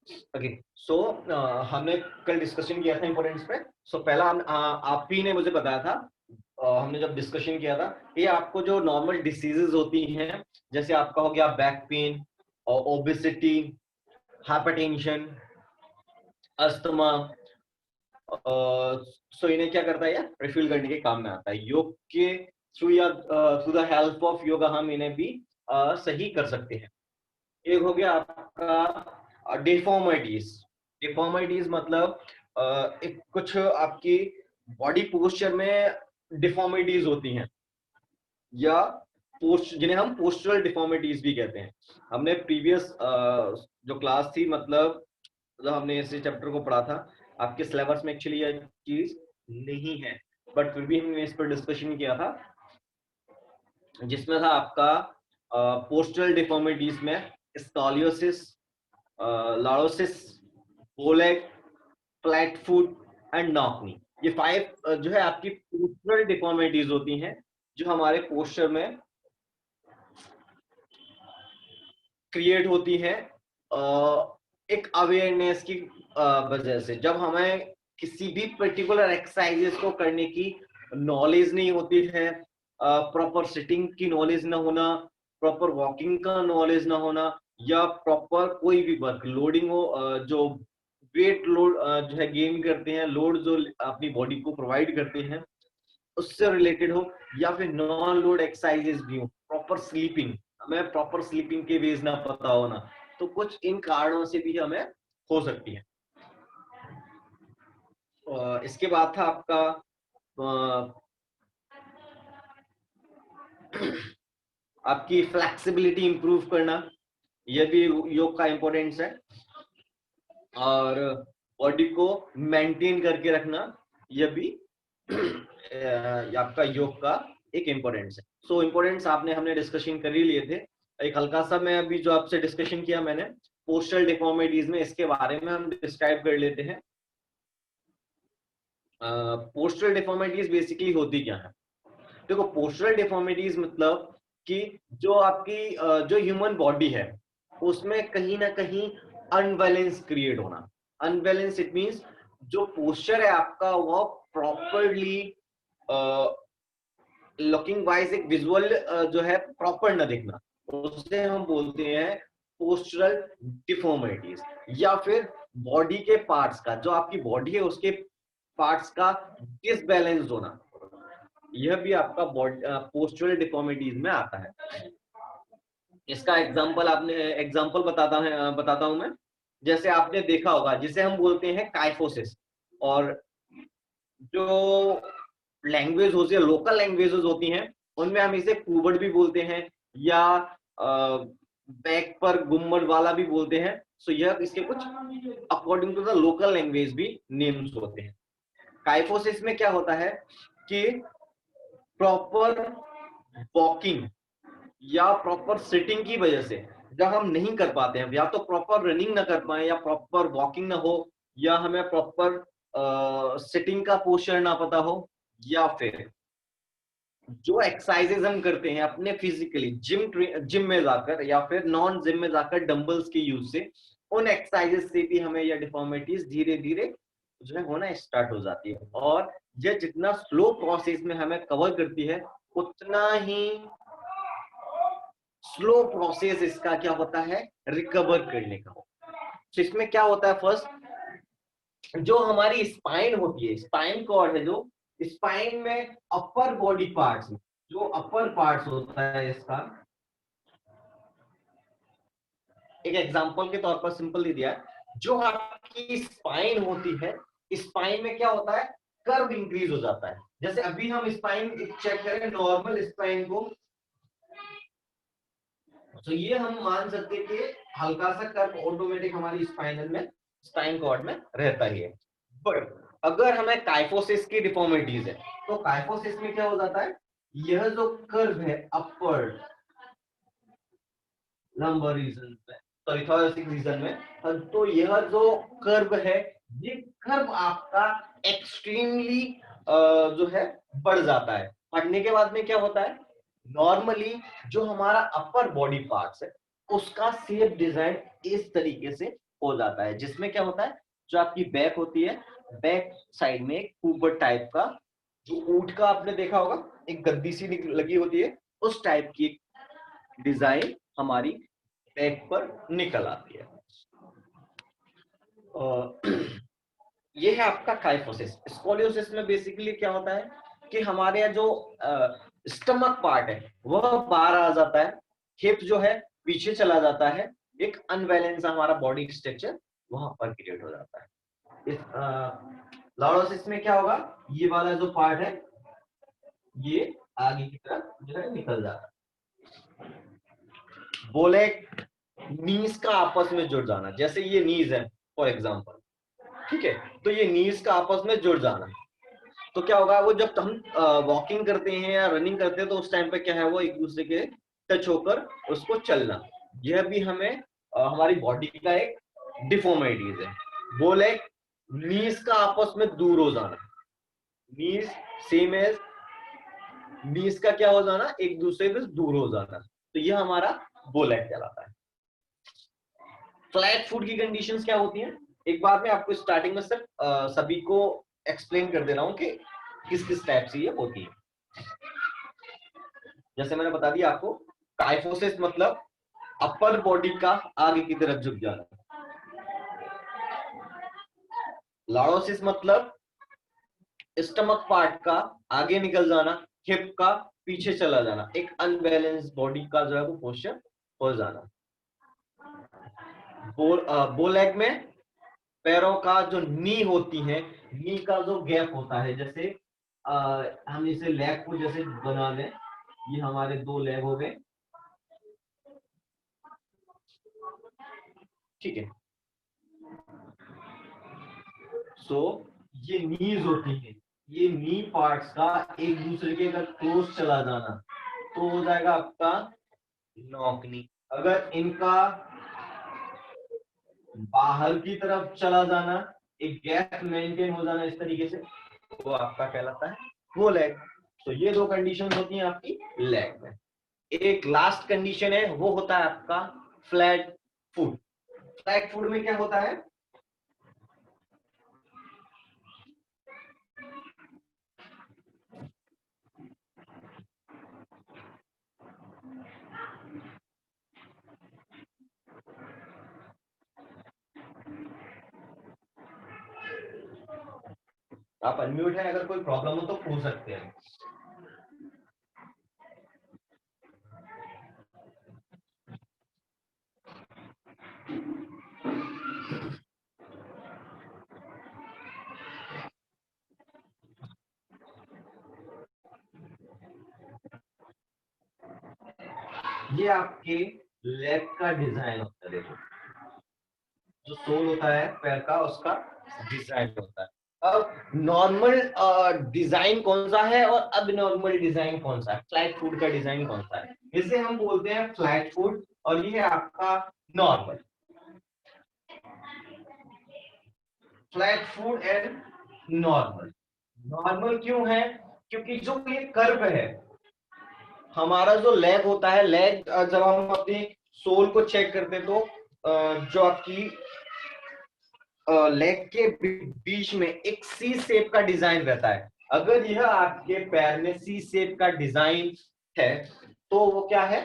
Okay, सो हमने कल discussion किया था इम्पोर्टेंस पे। सो पहला आप ही ने मुझे बताया था, हमने जब डिस्कशन किया था, ये आपको जो नॉर्मल डिसीजेज होती हैं, जैसे आपका हो गया बैक पेन और ओबेसिटी, हाइपरटेंशन, अस्थमा, सो इन्हें क्या करता है, या रिफिल करने के काम में आता है। योग के थ्रू या through the help of yoga हम इन्हें भी सही कर सकते हैं। एक हो गया आपका डिफॉर्मिटीज। डिफॉर्मिटीज मतलब एक कुछ आपकी बॉडी पोस्चर में डिफॉर्मिटीज होती हैं, या पोस्ट जिन्हें हम पोस्चरल डिफॉर्मिटीज भी कहते हैं। हमने प्रीवियस जो क्लास थी, मतलब जब हमने इस चैप्टर को पढ़ा था, आपके सिलेबस में एक्चुअली यह चीज नहीं है, बट फिर भी हमने इस पर डिस्कशन किया था, जिसमें था आपका पोस्टरल डिफॉर्मिटीज में scoliosis, lordosis, bow leg, flat foot and knock knee. ये 5 जो है आपकी पोस्टरल डिफॉर्मिटीज होती हैं, जो हमारे पोस्चर में क्रिएट होती है एक अवेयरनेस की वजह से। जब हमें किसी भी पर्टिकुलर एक्सरसाइजेस को करने की नॉलेज नहीं होती है, प्रॉपर सिटिंग की नॉलेज ना होना, प्रॉपर वॉकिंग का नॉलेज ना होना, या प्रॉपर कोई भी वर्क लोडिंग हो, जो वेट लोड जो है गेन करते हैं, लोड जो अपनी बॉडी को प्रोवाइड करते हैं उससे रिलेटेड हो, या फिर नॉन लोड एक्सरसाइजेस भी हो, प्रॉपर स्लीपिंग, हमें प्रॉपर स्लीपिंग के वेज ना पता होना, तो कुछ इन कारणों से भी हमें हो सकती है। इसके बाद था आपका आपकी फ्लेक्सिबिलिटी इंप्रूव करना, यह भी योग का इंपॉर्टेंस है। और बॉडी को मेंटेन करके रखना, यह भी आपका योग का एक इम्पोर्टेंस है। सो इम्पोर्टेंस आपने हमने डिस्कशन कर ही लिए थे। एक हल्का सा मैं अभी जो आपसे डिस्कशन किया मैंने पोस्टल डिफॉर्मिटीज में, इसके बारे में हम डिस्क्राइब कर लेते हैं। पोस्टल डिफॉर्मिटीज बेसिकली होती क्या है? देखो, पोस्टल डिफॉर्मिटीज मतलब कि जो आपकी जो ह्यूमन बॉडी है उसमें कहीं ना कहीं अनबैलेंस क्रिएट होना। अनबैलेंस इट मींस जो पोस्चर है आपका वो प्रॉपरली लुकिंग वाइज एक विजुअल जो है प्रॉपर ना दिखना, उसे हम बोलते हैं पोस्चरल डिफॉर्मिटीज। या फिर बॉडी के पार्ट्स का, जो आपकी बॉडी है उसके पार्ट्स का डिसबैलेंस होना, यह भी आपका पोस्चरल डिफॉर्मिटीज में आता है। इसका एग्जांपल बताता हूं मैं। जैसे आपने देखा होगा, जिसे हम बोलते हैं काइफोसिस, और जो लैंग्वेज होती है, लोकल लैंग्वेजेस होती हैं, उनमें हम इसे कुबड़ भी बोलते हैं, या बैक पर गुम्मट वाला भी बोलते हैं। सो यह इसके कुछ according to the local language भी नेम्स होते हैं। काइफोसिस में क्या होता है कि प्रॉपर वॉकिंग या प्रॉपर सिटिंग की वजह से जब हम नहीं कर पाते हैं, या तो प्रॉपर रनिंग ना कर पाए, या प्रॉपर वॉकिंग ना हो, या हमें प्रॉपर सिटिंग का पोस्चर ना पता हो, या फिर जो एक्सरसाइजेज हम करते हैं अपने फिजिकली जिम में जाकर, या फिर नॉन जिम में जाकर डंबल्स के यूज से, उन एक्सरसाइजेज से भी हमें यह डिफॉर्मिटीज धीरे धीरे जो है होना स्टार्ट हो जाती है। और यह जितना स्लो प्रोसेस में हमें कवर करती है, उतना ही स्लो प्रोसेस इसका क्या होता है, रिकवर करने का। तो इसमें क्या होता है, फर्स्ट जो हमारी स्पाइन होती है, स्पाइन कॉर्ड है, जो स्पाइन में अपर बॉडी पार्ट्स, जो अपर पार्ट्स होता है इसका, एक एग्जांपल के तौर पर सिंपल दे दिया है। जो आपकी स्पाइन होती है, स्पाइन में क्या होता है, कर्व इंक्रीज हो जाता है। जैसे अभी हम स्पाइन चेक करें, नॉर्मल स्पाइन को, तो ये हम मान सकते हैं कि हल्का सा कर्व ऑटोमेटिक हमारी स्पाइनल में, स्पाइन कॉर्ड में रहता ही है। बट अगर हमें काइफोसिस की डिफॉर्मिटीज है, तो काइफोसिस में क्या हो जाता है, यह जो कर्व है अपवर्ड लंबर रीजन में, सॉरी थोरेसिक रीजन में, तो यह जो कर्व है, ये कर्व आपका एक्सट्रीमली जो है बढ़ जाता है। बढ़ने के बाद में क्या होता है, नॉर्मली जो हमारा अपर बॉडी पार्ट्स है उसका शेप डिजाइन इस तरीके से हो जाता है, जिसमें क्या होता है, जो आपकी बैक होती है, बैक साइड में एक ऊपर टाइप का, जो ऊंट का आपने देखा होगा एक गद्दी सी लगी होती है, उस टाइप की डिजाइन हमारी बैक पर निकल आती है। ये है आपका काइफोसिस। स्कोलियोसिस में बेसिकली क्या होता है कि हमारे यहाँ जो स्टमक पार्ट है वह बाहर आ जाता है, हिप जो है पीछे चला जाता है, एक अनबैलेंस हमारा बॉडी स्ट्रक्चर वहां पर क्रिएट हो जाता है। इस लॉर्डोसिस में क्या होगा, ये वाला जो पार्ट है ये आगे की तरफ जो है निकल जाता है। बोले नीज का आपस में जुड़ जाना, जैसे ये नीज है फॉर एग्जांपल, ठीक है, तो ये नीज का आपस में जुड़ जाना, तो क्या होगा, वो जब हम वॉकिंग करते हैं या रनिंग करते हैं तो उस टाइम पे क्या है, वो एक दूसरे के टच होकर उसको चलना, यह भी हमें हमारी बॉडी का एक डिफॉर्मिटीज है। बोले नीज का आपस में दूर हो जाना, नीज सेम एज, नीज का क्या हो जाना, एक दूसरे से दूर हो जाना, तो यह हमारा बोलेग कहलाता है। फ्लैट फुट की कंडीशंस क्या होती हैं, एक बार मैं आपको स्टार्टिंग में सिर्फ सभी को एक्सप्लेन कर दे रहा हूं कि किस किस टाइप से ये होती है। जैसे मैंने बता दिया आपको, काइफोसिस मतलब अपर बॉडी का आगे की तरफ झुक जाना, लॉर्डोसिस मतलब स्टमक पार्ट का आगे निकल जाना, हिप का पीछे चला जाना, एक अनबैलेंस बॉडी का जो है वो पोस्चर हो जाना। बोलेग में पैरों का जो नी होती है, नी का जो गैप होता है, जैसे हम इसे लेग को जैसे बना लें, ये हमारे दो लेग हो गए, ठीक है। सो ये नीज होती है, ये नी पार्ट्स का एक दूसरे के अगर क्लोज चला जाना तो हो जाएगा आपका नॉक नी। अगर इनका बाहर की तरफ चला जाना, एक गैप मेंटेन हो जाना इस तरीके से, वो आपका कहलाता है वो लेग। तो ये दो कंडीशन होती हैं आपकी लेग में। एक लास्ट कंडीशन है, वो होता है आपका फ्लैट फुट। फ्लैट फुट में क्या होता है, आप अनम्यूट है, अगर कोई प्रॉब्लम हो तो पूछ सकते हैं। ये आपके लेग का डिजाइन होता है, देखो जो सोल होता है पैर का उसका डिजाइन होता है। अब नॉर्मल डिजाइन कौन सा है और अब नॉर्मल डिजाइन कौन सा है, फ्लैट फुट का डिजाइन कौन सा है, इसे हम बोलते हैं फ्लैट फुट, और ये है आपका normal. Flat foot and normal. Normal क्यों है, क्योंकि जो ये कर्व है, हमारा जो लेग होता है, लेग जब हम अपनी सोल को चेक करते हैं तो जो आपकी लेग के बीच में एक सी शेप का डिजाइन रहता है। अगर यह आपके पैर में सी शेप का डिजाइन है तो वो क्या है,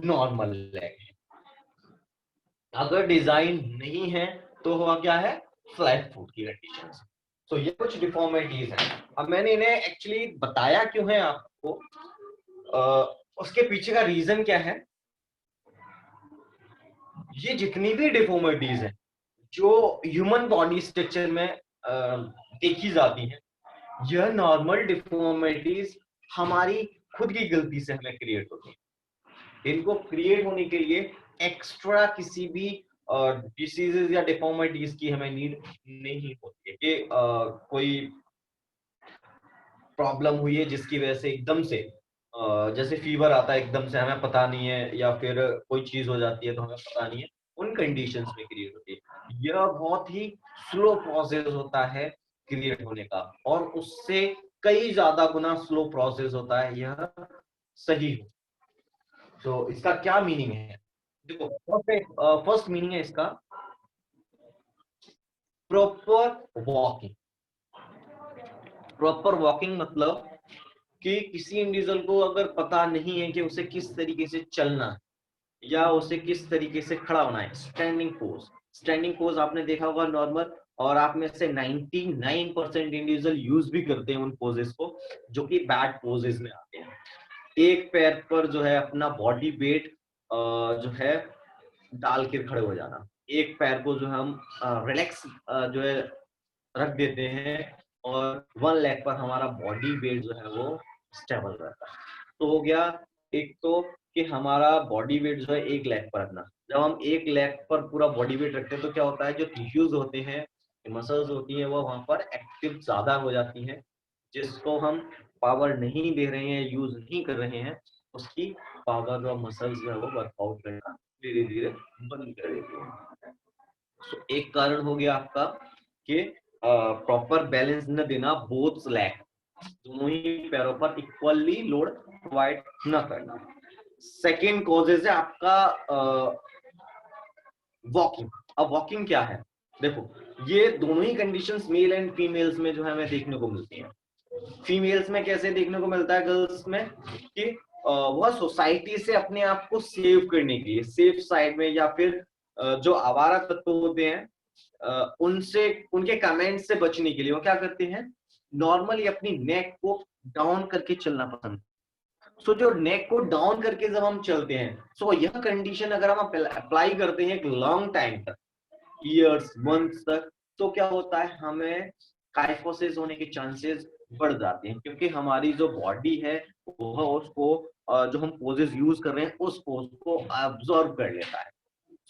नॉर्मल लेग है। अगर डिजाइन नहीं है तो वह क्या है, फ्लैट फुट की कंडीशन। तो ये कुछ डिफॉर्मिटीज हैं। अब मैंने इन्हें एक्चुअली बताया क्यों है आपको, उसके पीछे का रीजन क्या है। ये जितनी भी डिफॉर्मिटीज है जो ह्यूमन बॉडी स्ट्रक्चर में देखी जाती है, यह नॉर्मल डिफॉर्मिटीज हमारी खुद की गलती से हमें क्रिएट होती है। इनको क्रिएट होने के लिए एक्स्ट्रा किसी भी डिसीजेज या डिफॉर्मिटीज की हमें नीड नहीं होती है कि कोई प्रॉब्लम हुई है जिसकी वजह से एकदम से जैसे फीवर आता है एकदम से, हमें पता नहीं है, या फिर कोई चीज हो जाती है तो हमें पता नहीं है, उन कंडीशंस में क्रिएट होती है। यह बहुत ही स्लो प्रोसेस होता है क्रिएट होने का, और उससे कई ज्यादा गुना स्लो प्रोसेस होता है यह सही हो। तो इसका क्या मीनिंग है, देखो फर्स्ट मीनिंग है इसका, प्रॉपर वॉकिंग। प्रॉपर वॉकिंग मतलब कि किसी इंडिविजुअल को अगर पता नहीं है कि उसे किस तरीके से चलना है या उसे किस तरीके से खड़ा होना है, स्टैंडिंग पोज। स्टैंडिंग पोज आपने देखा होगा नॉर्मल, और आप में से 99% इंडिविजुअल यूज भी करते हैं उन पोजेस को जो कि बैड पोजेस में आते हैं। एक पैर पर जो है अपना बॉडी वेट जो है डाल के खड़े हो जाना, एक पैर को जो हम रिलैक्स जो है रख देते हैं, और वन लेग पर हमारा बॉडी वेट जो है वो स्टेबल रहता है। तो हो गया एक तो कि हमारा बॉडी वेट जो है एक लेग पर रखना। जब हम एक लेग पर पूरा बॉडी वेट रखते हैं तो क्या होता है, जो टिश्यूज होते हैं, मसल्स होती हैं, वो वहां पर एक्टिव ज्यादा हो जाती हैं। जिसको हम पावर नहीं दे रहे हैं, यूज नहीं कर रहे हैं, उसकी पावर और मसल्स जो है वो वर्कआउट करना धीरे धीरे बंद कर देती है। तो एक कारण हो गया आपका कि प्रॉपर बैलेंस न देना, बोथ लेग, दोनों ही पैरों पर इक्वली लोड प्रोवाइड न करना। सेकेंड कॉजेज है आपका वॉकिंग। अब वॉकिंग क्या है, देखो ये दोनों ही कंडीशंस मेल एंड फीमेल्स में जो है हमें देखने को मिलती हैं। फीमेल्स में कैसे देखने को मिलता है, गर्ल्स में, कि वह सोसाइटी से अपने आप को सेव करने के लिए, सेफ साइड में, या फिर जो आवारा तत्व होते हैं उनसे, उनके कमेंट से बचने के लिए वो क्या करते हैं, नॉर्मली अपनी नेक को डाउन करके चलना पसंद। सो जो नेक को डाउन करके जब हम चलते हैं, सो यह कंडीशन अगर हम अप्लाई करते हैं एक लॉन्ग टाइम तक, ईयर्स मंथ्स तक, तो क्या होता है, हमें काइफोसिस होने के चांसेस बढ़ जाते हैं, क्योंकि हमारी जो बॉडी है वह उसको जो हम पोजेस यूज कर रहे हैं उस पोज को अब्सॉर्ब कर लेता है।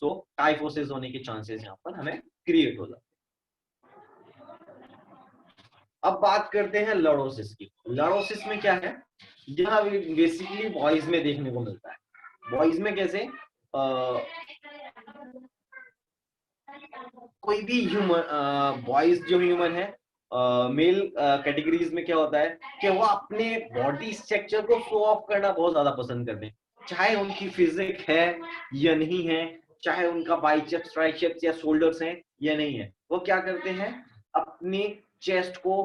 सो काइफोसिस होने के चांसेस यहाँ पर हमें क्रिएट हो जाते हैं। अब बात करते हैं लर्डोसिस की। लर्डोसिस में क्या है, यह बेसिकली बॉयज में देखने को मिलता है। बॉयज में कैसे, कोई भी ह्यूमन, बॉयज जो ह्यूमन है, मेल कैटेगरीज में क्या होता है कि वो अपने बॉडी स्ट्रक्चर को शो ऑफ करना बहुत ज्यादा पसंद करते हैं, चाहे उनकी फिजिक है या नहीं है, चाहे उनका बाइसेप्स ट्राइसेप्स या शोल्डर्स हैं या नहीं है, वो क्या करते हैं, अपनी चेस्ट को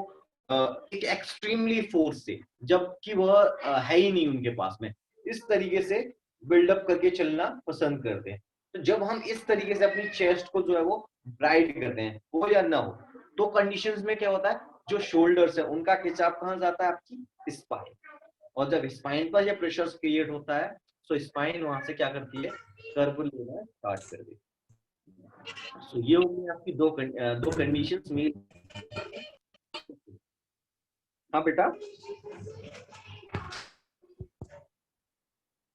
एक एक्सट्रीमली फोर्स से, जबकि वह है ही नहीं उनके पास में, इस तरीके से बिल्डअप करके चलना पसंद करते हैं। तो जब हम इस तरीके से अपनी चेस्ट को जो है वो ब्राइट करते हैं, हो या ना हो, तो कंडीशंस में क्या होता है, जो शोल्डर्स है उनका खिंचाव कहाँ जाता है, आपकी स्पाइन, और जब स्पाइन पर जब प्रेशर क्रिएट होता है तो स्पाइन वहां से क्या करती है, कर्व लेना स्टार्ट कर देती है। सो ये होगी आपकी दो कंडीशंस में। हाँ बेटा,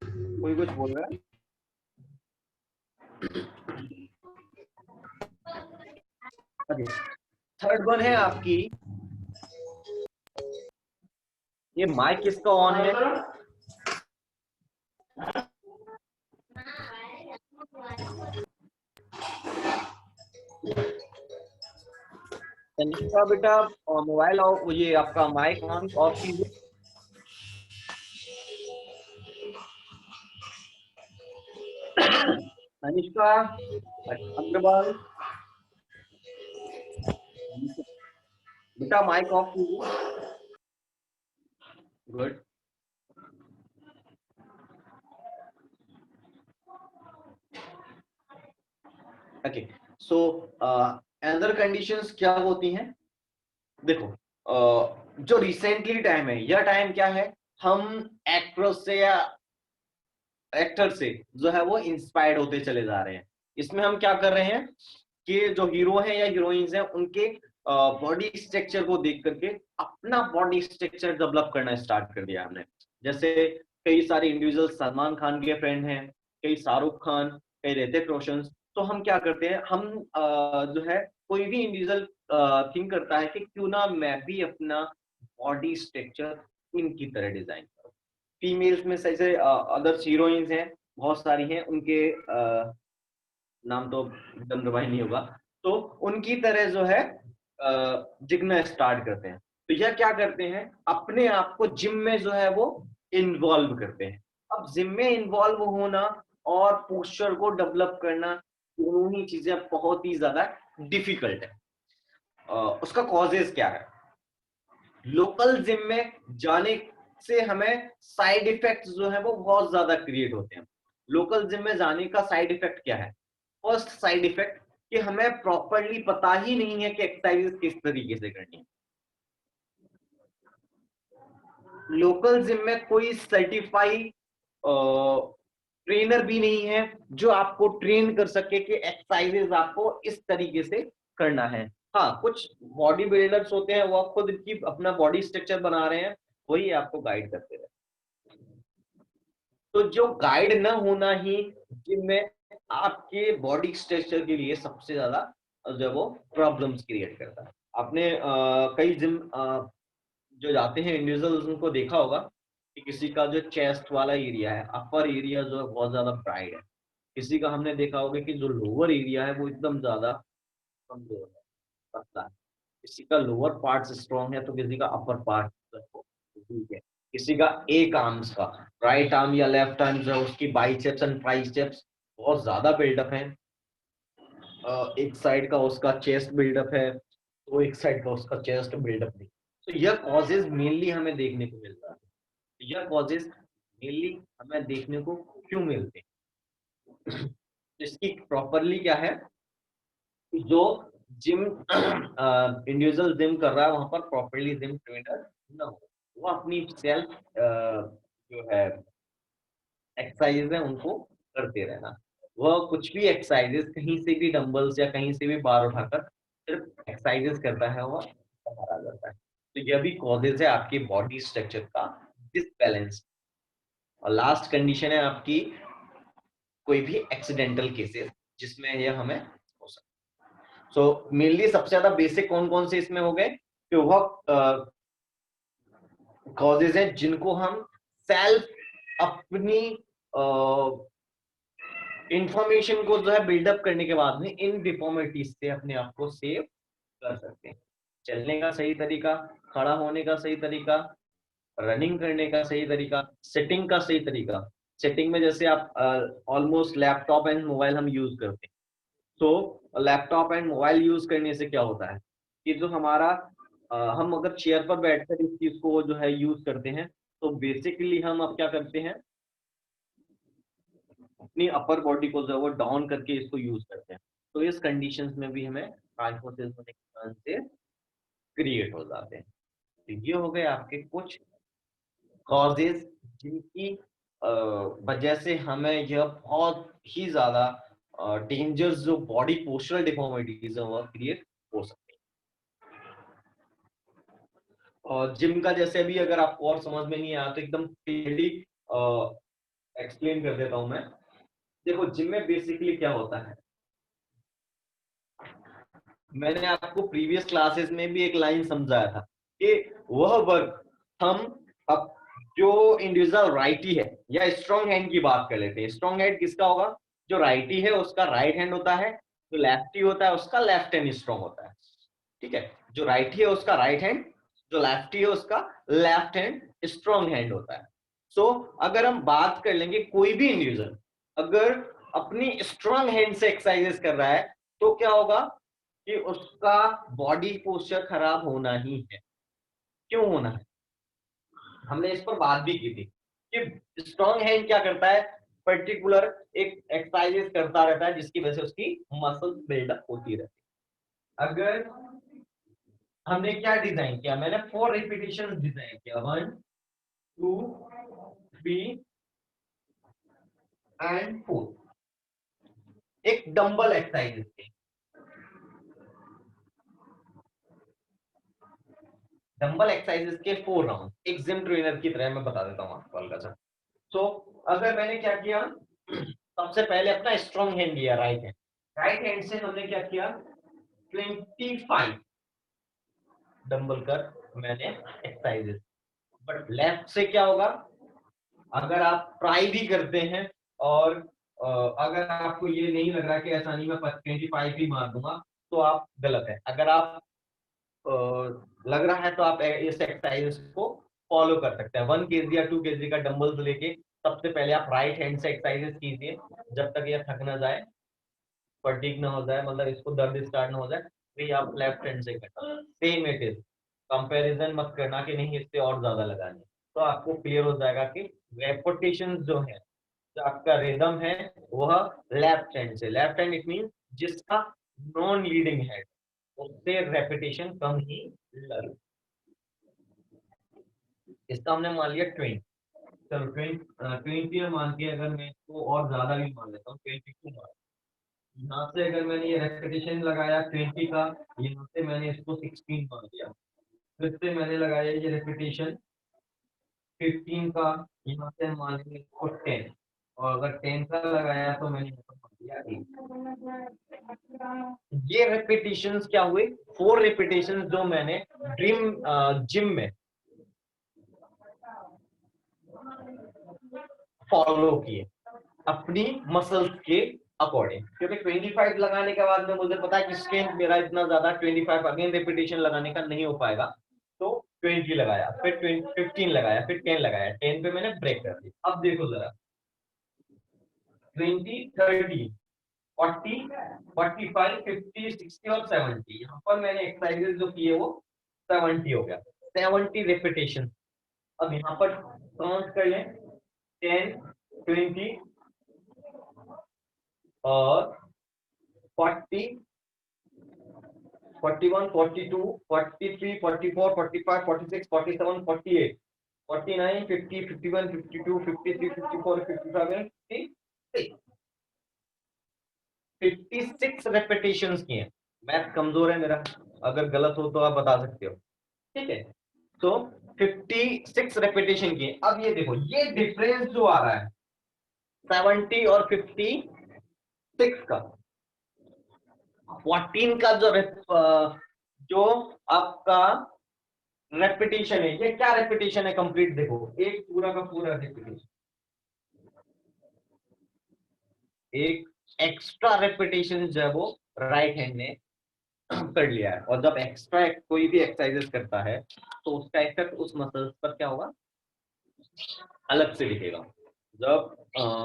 कोई कुछ बोल रहा है। थर्ड वन है आपकी, ये माइक किसका ऑन है, तनिष्का बेटा, मोबाइल ऑफ, ये आपका माइक ऑन ऑफ कीजिए। तनिष्का अग्रवाल बेटा, माइक ऑफ कीजिए। Good. Okay, so other conditions क्या होती हैं, देखो जो रिसेंटली टाइम है, यह टाइम क्या है, हम एक्ट्रेस से या एक्टर से जो है वो इंस्पायर्ड होते चले जा रहे हैं। इसमें हम क्या कर रहे हैं कि जो हीरो हैं या हीरोइंस हैं उनके बॉडी स्ट्रक्चर को देख करके अपना बॉडी स्ट्रक्चर डेवलप करना स्टार्ट कर दिया हमने। जैसे कई सारे इंडिविजुअल सलमान खान के फ्रेंड हैं, कई शाहरुख खान, कई ऋतिक रोशन, तो हम क्या करते हैं, हम जो है कोई भी इंडिविजुअल थिंक करता है कि क्यों ना मैं भी अपना बॉडी स्ट्रक्चर इनकी तरह डिजाइन करूं। फीमेल्स में जैसे अदर हीरोइंस हैं, बहुत सारी हैं, उनके नाम तो चंद्रबाई नहीं होगा, तो उनकी तरह जो है दिखना स्टार्ट करते हैं। तो यह क्या करते हैं, अपने आप को जिम में जो है वो इन्वॉल्व करते हैं। अब जिम में इन्वॉल्व होना और पोस्चर को डेवलप करना, दोनों ही चीजें बहुत ही ज्यादा डिफिकल्ट है। उसका कॉजेज क्या है? लोकल जिम में जाने से हमें साइड इफेक्ट्स जो है वो बहुत ज्यादा क्रिएट होते हैं। लोकल जिम में जाने का साइड इफेक्ट क्या है? फर्स्ट साइड इफेक्ट कि हमें प्रॉपरली पता ही नहीं है कि एक्सरसाइज किस तरीके से करनी है। लोकल जिम में कोई सर्टिफाइड ट्रेनर भी नहीं है जो आपको ट्रेन कर सके कि एक्सरसाइजेस आपको इस तरीके से करना है। हाँ, कुछ बॉडी बिल्डर्स होते हैं, वो खुद की अपना बॉडी स्ट्रक्चर बना रहे हैं, वही आपको गाइड करते रहे। तो जो गाइड न होना ही जिम में आपके बॉडी स्ट्रक्चर के लिए सबसे ज्यादा जो वो प्रॉब्लम्स क्रिएट करता है। आपने कई जिम जो जाते हैं इंडिविजुअल्स, उनको देखा होगा कि किसी का जो चेस्ट वाला एरिया है, अपर एरिया जो है बहुत ज्यादा ब्राइट है। किसी का हमने देखा होगा कि जो लोअर एरिया है वो एकदम ज्यादा कमजोर है, पतला है। किसी का लोअर पार्ट स्ट्रॉन्ग है तो किसी का अपर पार्ट वीक है। किसी का एक आर्म्स का, राइट आर्म या लेफ्ट आर्म जो है उसकी बाइसेप्स एंड ट्राइसेप्स बहुत ज्यादा बिल्डअप है। एक साइड का उसका चेस्ट बिल्डअप है तो एक साइड का उसका चेस्ट बिल्डअप नहीं। तो यह कॉजेज मेनली हमें देखने को मिलता है। यह कॉजेज मेनली हमें देखने को क्यों मिलते हैं? इसकी प्रॉपरली क्या है कि जो जिम इंडिविजुअल जिम कर रहा है वहां पर प्रॉपरली जिम ट्रेनर ना हो, वो अपनी सेल्फ जो है एक्सरसाइज है उनको करते रहना। वह कुछ भी एक्सरसाइजेस कहीं से भी डंबल्स या कहीं से भी बार उठाकर सिर्फ एक्सरसाइजेस करता है, वह बाहर आ जाता है। तो यह भी कॉजेज है आपकी बॉडी स्ट्रक्चर का डिसबैलेंस। और लास्ट कंडीशन है आपकी कोई भी एक्सीडेंटल केसेस जिसमें यह हमें हो सकता है। सो मेनली सबसे ज्यादा बेसिक कौन कौन से इसमें हो गए कि वह कॉजेज हैं जिनको हम सेल्फ अपनी इंफॉर्मेशन को जो है बिल्डअप करने के बाद में इन डिफॉर्मिटीज से अपने आप को सेव कर सकते हैं। चलने का सही तरीका, खड़ा होने का सही तरीका, रनिंग करने का सही तरीका, सेटिंग का सही तरीका। सेटिंग में जैसे आप ऑलमोस्ट लैपटॉप एंड मोबाइल हम यूज करते हैं, तो लैपटॉप एंड मोबाइल यूज करने से क्या होता है कि जो हमारा हम अगर चेयर पर बैठकर इस चीज को जो है यूज करते हैं तो बेसिकली हम अब क्या करते हैं, अपनी अपर बॉडी को जो है वो डाउन करके इसको यूज करते हैं। तो इस कंडीशंस में भी हमें हाइपोथेसिस होने के चांसेस क्रिएट हो जाते हैं। तो ये हो गए आपके कुछ कॉजेज जिनकी वजह से हमें यह बहुत ही ज्यादा डेंजर्स जो बॉडी पोस्चरल डिफॉर्मिटीज है वह क्रिएट हो सकते हैं। और जिम का जैसे भी अगर आपको और समझ में नहीं आया तो एकदम क्लियरली एक्सप्लेन कर देता हूं मैं। देखो जिम में बेसिकली क्या होता है, मैंने आपको प्रीवियस क्लासेस में भी एक लाइन समझाया था कि वह वर्क हम अब जो इंडिविजुअल राइटी है या स्ट्रॉन्ग हैंड की बात कर लेते हैं। स्ट्रॉन्ग हैंड किसका होगा? जो राइटी है उसका राइट हैंड होता है, जो लेफ्टी होता है उसका लेफ्ट हैंड स्ट्रॉन्ग होता है। ठीक है, जो राइटी है उसका राइट हैंड, जो लेफ्टी है उसका लेफ्ट हैंड स्ट्रॉन्ग हैंड होता है। सो अगर हम बात कर लेंगे कोई भी इंडिविजुअल अगर अपनी स्ट्रॉन्ग हैंड से एक्सरसाइजेस कर रहा है तो क्या होगा कि उसका बॉडी पोस्चर खराब होना ही है। क्यों होना है? हमने इस पर बात भी की थी कि स्ट्रॉन्ग हैंड क्या करता है, पर्टिकुलर एक एक्सरसाइजेस करता रहता है जिसकी वजह से उसकी मसल्स बिल्डअप होती रहती है। अगर हमने क्या डिजाइन किया, मैंने 4 रिपीटेशन डिजाइन किया, 1 2 3 एंड 4, एक डंबल एक्सरसाइजेस के। डंबल एक्सरसाइजेस के 4 राउंड, एक जिम ट्रेनर की तरह मैं बता देता हूँ आपको हल्का सा। तो अगर मैंने क्या किया, सबसे पहले अपना स्ट्रॉन्ग हैंड लिया, राइट हैंड। राइट हैंड से हमने क्या किया, 25 डंबल कर मैंने एक्सरसाइजेस। बट लेफ्ट से क्या होगा, अगर आप ट्राई भी करते हैं और अगर आपको ये नहीं लग रहा कि आसानी में 25 भी मार दूंगा तो आप गलत है। अगर आप लग रहा है तो आप इस एक्सरसाइज को फॉलो कर सकते हैं। 1 kg या 2 kg का डंबल्स लेके सबसे पहले आप राइट हैंड से एक्सरसाइजेस कीजिए जब तक यह थक ना जाए, फटीग ना हो जाए, मतलब इसको दर्द स्टार्ट ना हो जाए। भाई आप लेफ्ट हैंड से करना, सेम इट इज, कंपैरिजन मत करना कि नहीं इससे और ज्यादा लगाने, तो आपको क्लियर हो जाएगा कि रेपिटेशन जो है, जो आपका रिदम है वह लेफ्ट हैंड से, लेफ्ट हैंड इट मीन जिसका नॉन लीडिंग है उससे रेपिटेशन कम ही लगे। इसका हमने मान लिया 20, चलो 20 मान के अगर मैं इसको और ज्यादा भी मान लेता हूँ 22 मान, यहाँ से अगर मैंने ये रेपिटेशन लगाया 20 का, यहाँ से मैंने इसको 16 मान लिया, फिर से मैंने लगाया ये रेपिटेशन 15 का, यहाँ से मान लेंगे इसको 10, और अगर 10 का लगाया तो मैंने यहाँ पर मान लिया 8। ये रेपिटेशंस क्या हुए, 4 रेपिटेशंस जो मैंने ड्रीम जिम में फॉलो किए अपनी मसल्स के अकॉर्डिंग, क्योंकि 25 लगाने के बाद में मुझे पता है कि स्ट्रेंथ मेरा इतना ज्यादा 25 अगेन रेपिटेशन लगाने का नहीं हो पाएगा, तो 20 लगाया, फिर 15 लगाया, फिर 10 लगाया, 10 पे मैंने ब्रेक कर दी। अब देखो जरा 20, 30, 40, 45, 50, 60 और 70, यहाँ पर मैंने एक्सरसाइजेस जो किए वो 70 हो गया, 70 रेपिटेशन। अब यहाँ पर काउंट कर लें 10, 20 और 40, 41, 42, 43, 44, 45, 46, 47, 48, 49, 50, 51, 52, 53, 54, 55 and 56, 56 रेपिटेशंस किए। मैथ कमजोर है मेरा, अगर गलत हो तो आप बता सकते हो, ठीक है। तो 56 रेपिटेशन किए। अब ये देखो ये डिफरेंस जो आ रहा है 70 और 56 का, 14 का जो आपका रेपिटेशन है, ये क्या रेपिटेशन है कंप्लीट, देखो एक पूरा का पूरा रेपिटेशन, एक एक्स्ट्रा रेपिटेशन जो है वो राइट हैंड ने कर लिया है, और जब एक्स्ट्रा कोई भी एक्सरसाइजेस करता है तो उसका इफेक्ट उस मसल्स पर क्या होगा, अलग से दिखेगा। जब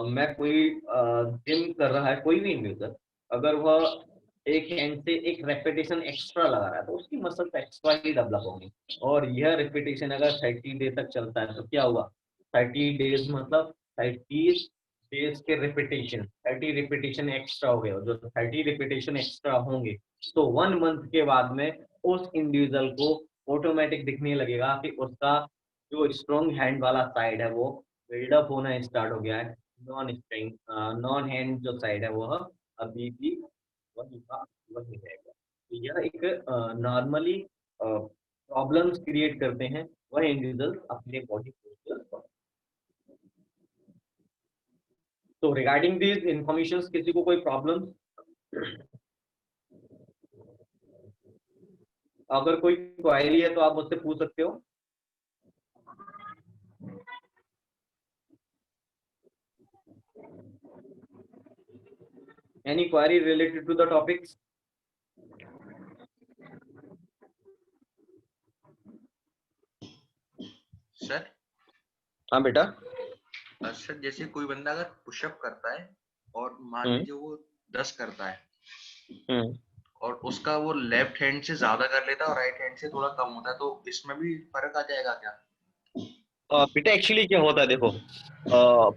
मैं कोई जिम कर रहा है कोई भी इंडिविजुअल, अगर वह एक हैंड से एक रेपिटेशन एक्स्ट्रा लगा रहा है तो उसकी मसल्स एक्स्ट्रा ही डेवलप होंगी, और यह रेपिटेशन अगर 30 डेज तक चलता है तो क्या होगा, 30 डेज मतलब 30 डेज के रेपिटेशन, 30 रेपिटेशन एक्स्ट्रा हो गए, और जो 30 रेपिटेशन एक्स्ट्रा होंगे तो 1 मंथ के बाद में उस इंडिविजुअल को ऑटोमेटिक दिखने लगेगा कि उसका जो स्ट्रॉन्ग हैंड वाला साइड है वो बिल्डअप होना स्टार्ट हो गया है, नॉन स्ट्रिंग नॉन हैंड जो साइड है वह अभी भी वही का वही रहेगा। तो यह एक नॉर्मली प्रॉब्लम्स क्रिएट करते हैं वह इंडिविजुअल्स अपने बॉडी पोस्चर। तो रिगार्डिंग दिस इंफॉर्मेशन किसी को कोई प्रॉब्लम, अगर कोई क्वेरी है तो आप मुझसे पूछ सकते हो। Any query related to the topics? Sir हाँ बेटा। सर जैसे कोई बंदा अगर पुशअप करता है और मान लीजिए वो 10 करता है और उसका वो लेफ्ट हैंड से ज्यादा कर लेता है और राइट हैंड से थोड़ा कम होता है, तो इसमें भी फर्क आ जाएगा क्या? बेटा एक्चुअली क्या होता है देखो,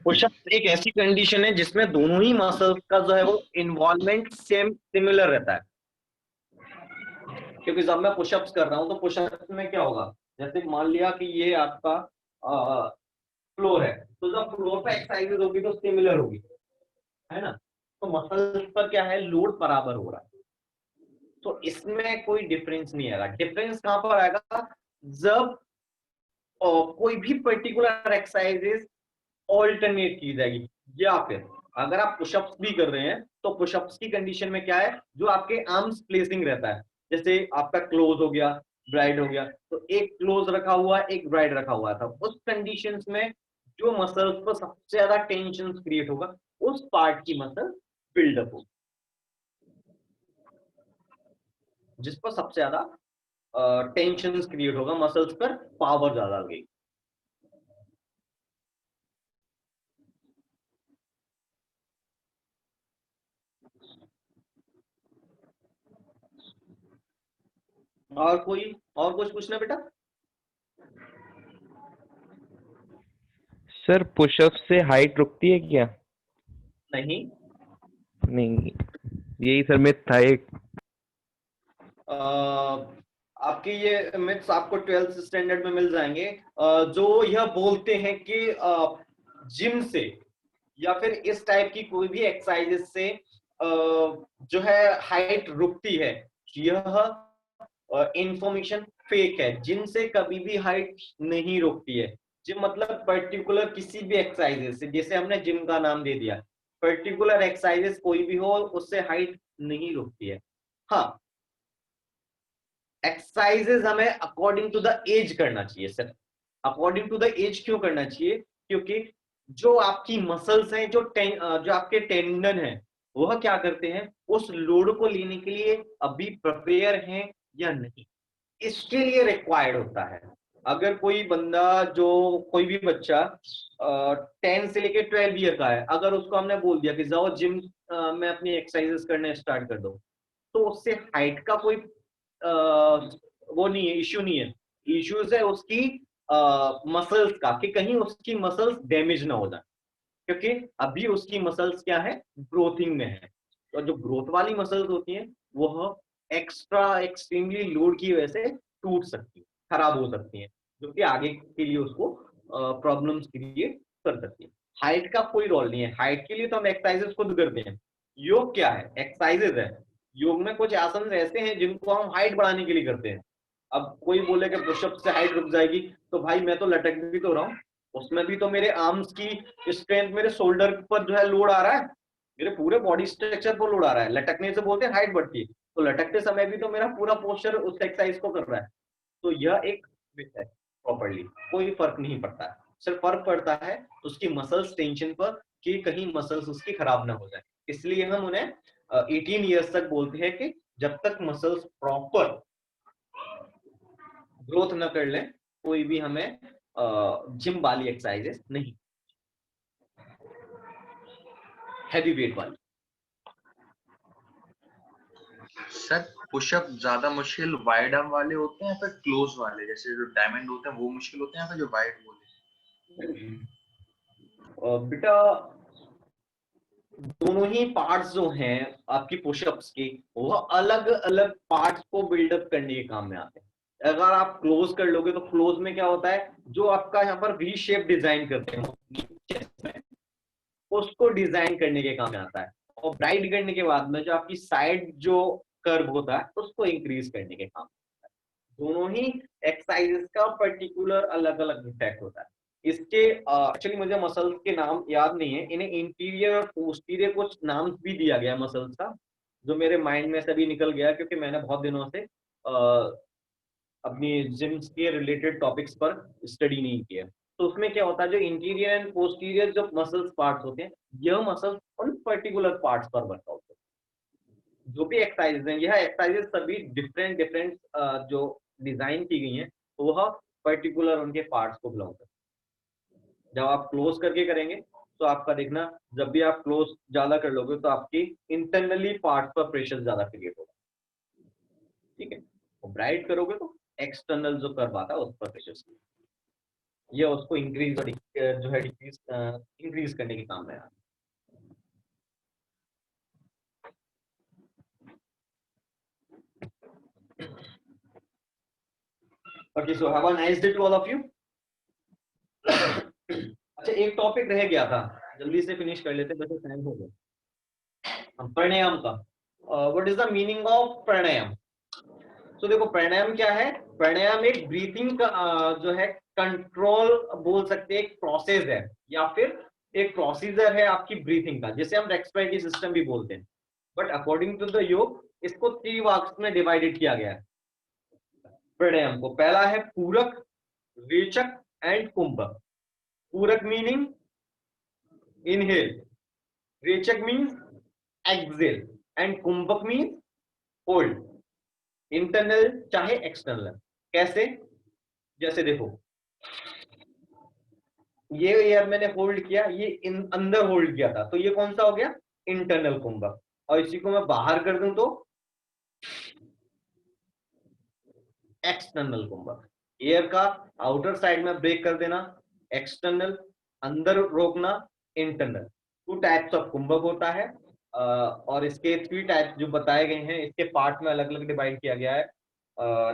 पुशअप एक ऐसी कंडीशन है जिसमें दोनों ही मसल्स का जो है वो इन्वॉल्वमेंट सेम सिमिलर रहता है, क्योंकि जब मैं पुशअप्स कर रहा हूं तो पुशअप्स में क्या होगा, जैसे मान लिया कि ये आपका फ्लोर है, तो जब फ्लोर पे एक्सरसाइजेज होगी तो सिमिलर होगी, है ना, तो मसल्स पर क्या है लोड बराबर हो रहा है, तो इसमें कोई डिफरेंस नहीं आएगा। डिफरेंस कहां पर आएगा, जब कोई भी पर्टिकुलर एक्सरसाइजेज ऑल्टरनेट की जाएगी, या फिर अगर आप पुशअप्स भी कर रहे हैं तो पुशअप्स की कंडीशन में क्या है, जो आपके आर्म्स प्लेसिंग रहता है, जैसे आपका क्लोज हो गया, ब्राइड हो गया, तो एक क्लोज रखा हुआ एक ब्राइड रखा हुआ था, उस कंडीशंस में जो मसल्स पर सबसे ज्यादा टेंशन क्रिएट होगा उस पार्ट की मसल बिल्डअप होगी, जिस पर सबसे ज्यादा टेंशन क्रिएट होगा, मसल्स पर पावर ज्यादा लगेगी। और कुछ पूछना बेटा? सर पुशअप से हाइट रुकती है क्या? नहीं। नहीं, यही सर मिथ था एक। आपके ये मिथ्स आपको 12th स्टैंडर्ड में मिल जाएंगे, जो यह बोलते हैं कि जिम से या फिर इस टाइप की कोई भी एक्सरसाइजेस से जो है हाइट रुकती है, यह इंफॉर्मेशन फेक है। जिम से कभी भी हाइट नहीं रुकती है। जिम मतलब पर्टिकुलर किसी भी एक्सरसाइजेस से, जैसे हमने जिम का नाम दे दिया, पर्टिकुलर एक्सरसाइजेस कोई भी हो उससे हाइट नहीं रुकती है। हाँ, एक्सरसाइजेस हमें अकॉर्डिंग टू द एज करना चाहिए sir. According to the age क्यों करना चाहिए? क्योंकि जो आपकी मसल्स हैं, जो आपके टेंडन है, वह क्या करते हैं, उस लोड को लेने के लिए अभी प्रिपेयर हैं या नहीं, इसके लिए रिक्वायर्ड होता है। अगर कोई बंदा, जो कोई भी बच्चा 10 से लेके 12 ईयर का है, अगर उसको हमने बोल दिया कि जाओ जिम में अपनी एक्सरसाइजेस करने स्टार्ट कर दो, तो उससे हाइट का कोई वो नहीं है, इश्यू नहीं है। इश्यूज है उसकी मसल्स का, कि कहीं उसकी मसल्स डैमेज ना हो जाए, क्योंकि अभी उसकी मसल्स क्या है, ग्रोथिंग में है। तो जो ग्रोथ वाली मसल्स होती हैं वह एक्स्ट्रा एक्सट्रीमली लोड की वजह से टूट सकती है, खराब हो सकती है, जो कि आगे के लिए उसको प्रॉब्लम्स क्रिएट कर सकती है। हाइट का कोई रोल नहीं है। हाइट के लिए तो हम एक्सरसाइजेस खुद करते हैं। योग क्या है? एक्सरसाइजेज है। योग में कुछ आसन ऐसे हैं जिनको हम हाइट बढ़ाने के लिए करते हैं। अब कोई बोले कि पुशअप से हाइट रुक जाएगी, तो भाई मैं तो लटक भी तो रहा हूँ, उसमें भी तो मेरे आर्म्स की स्ट्रेंथ, मेरे शोल्डर पर जो है लोड आ रहा है, मेरे पूरे बॉडी स्ट्रक्चर पर लोड आ रहा है। लटकने से बोलते हैं हाइट बढ़ती है, तो लटकते समय भी तो मेरा पूरा पोस्चर उस एक्सरसाइज को कर रहा है। तो यह एक myth है। प्रॉपरली कोई फर्क नहीं पड़ता है। सिर्फ फर्क पड़ता है उसकी मसल्स टेंशन पर, कि कहीं मसल्स उसकी खराब ना हो जाए। इसलिए हम उन्हें 18 ईयर्स तक बोलते हैं कि जब तक मसल्स प्रॉपर ग्रोथ न कर लें, कोई भी हमें जिम वाली एक्सरसाइजेस नहीं, हैवी वेट वाली। सर पुशअप ज्यादा मुश्किल वाइड आर्म वाले होते हैं या फिर क्लोज वाले, जैसे जो डायमंड होते हैं वो मुश्किल होते हैं या फिर जो वाइड वाले? बेटा, दोनों ही पार्ट्स जो हैं आपकी पुशअप्स की, वो अलग अलग पार्ट्स को बिल्डअप करने के काम में आते हैं। अगर आप क्लोज कर लोगे, तो क्लोज में क्या होता है, जो आपका यहाँ पर वी शेप डिजाइन करते हैं, उसको डिजाइन करने के काम में आता है। और ब्राइट करने के बाद में जो आपकी साइड जो कर्व होता है, उसको इंक्रीज करने के काम। दोनों ही एक्सरसाइजेस का पर्टिकुलर अलग अलग इफेक्ट होता है। इसके एक्चुअली मुझे मसल्स के नाम याद नहीं है, इन्हें इंटीरियर और पोस्टीरियर कुछ नाम भी दिया गया मसल्स का, जो मेरे माइंड में से भी निकल गया, क्योंकि मैंने बहुत दिनों से अपनी जिम्स के रिलेटेड टॉपिक्स पर स्टडी नहीं किया। तो उसमें क्या होता है, जो इंटीरियर एंड पोस्टीरियर जो मसल्स पार्ट्स होते हैं, यह मसल्स उन पर्टिकुलर पार्ट्स पर वर्कआउट होते हैं। जो भी एक्सरसाइजेज हैं, यह एक्सरसाइजेज सभी डिफरेंट डिफरेंट जो डिजाइन की गई हैं, वह पर्टिकुलर उनके पार्ट्स को बिलोंग करते हैं। जब आप क्लोज करके करेंगे, तो आपका देखना, जब भी आप क्लोज ज्यादा कर लोगे, तो आपकी इंटरनली पार्ट पर प्रेशर ज्यादा क्रिएट होगा। ठीक है। और ब्राइट करोगे तो एक्सटर्नल जो कर्व आता है उस पर प्रेशर, ये उसको इंक्रीज जो है डिक्रीज इंक्रीज करने के काम में आता है। Okay, so have a nice day to all of you. अच्छा, एक टॉपिक रह गया था, जल्दी से फिनिश कर लेते, वैसे टाइम हो गया। प्राणायाम का, what is the meaning of pranayama? तो देखो, प्राणायाम क्या है? प्राणायाम एक ब्रीथिंग का जो है कंट्रोल बोल सकते हैं, एक प्रोसेस है, या फिर एक प्रोसीजर है आपकी ब्रीथिंग का, जिसे हम रेस्पिरेटरी सिस्टम भी बोलते हैं। बट अकॉर्डिंग टू द योग, इसको 3 भाग में डिवाइडेड किया गया है प्राणायाम को। पहला है पूरक, रेचक and kumbhak. Purak meaning inhale, rechak means exhale, and kumbhak means hold, internal चाहे एक्सटर्नल। कैसे? जैसे देखो, ये एयर मैंने होल्ड किया, ये अंदर होल्ड किया था, तो ये कौन सा हो गया? इंटरनल कुंभक। और इसी को मैं बाहर कर दूं तो एक्सटर्नल कुंभक। एयर का आउटर साइड में ब्रेक कर देना, एक्सटर्नल, अंदर रोकना, इंटरनल। 2 टाइप्स ऑफ कुंभक होता है और इसके 3 टाइप्स जो बताए गए हैं, इसके पार्ट में अलग अलग डिवाइड किया गया है।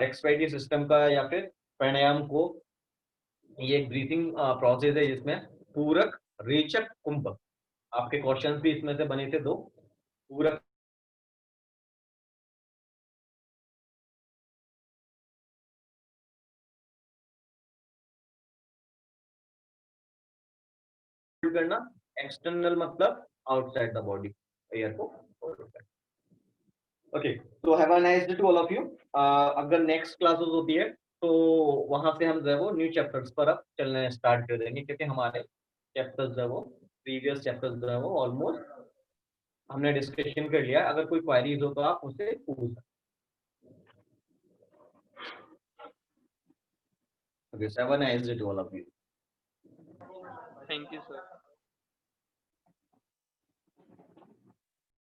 रेस्पिरेटरी सिस्टम का या फिर प्राणायाम को, ये एक ब्रीथिंग प्रोसेस है जिसमें पूरक, रेचक, कुंभक। आपके क्वेश्चंस भी इसमें से बने थे 2। पूरक करना, एक्सटर्नल मतलब आउटसाइड द बॉडी, एयर को होल्ड करना। ओके, तो have a nice day to all of you. अगर नेक्स्ट क्लासेस होती है तो वहां से हम जो है वो न्यू चैप्टर्स पर अब चलने स्टार्ट कर देंगे, क्योंकि हमारे चैप्टर्स जो है वो प्रीवियस चैप्टर्स जो है वो ऑलमोस्ट हमने डिस्कशन कर लिया। अगर कोई क्वेरीज हो तो आप मुझसे पूछ सकते। Okay, have a nice day to all of you. Thank you, sir.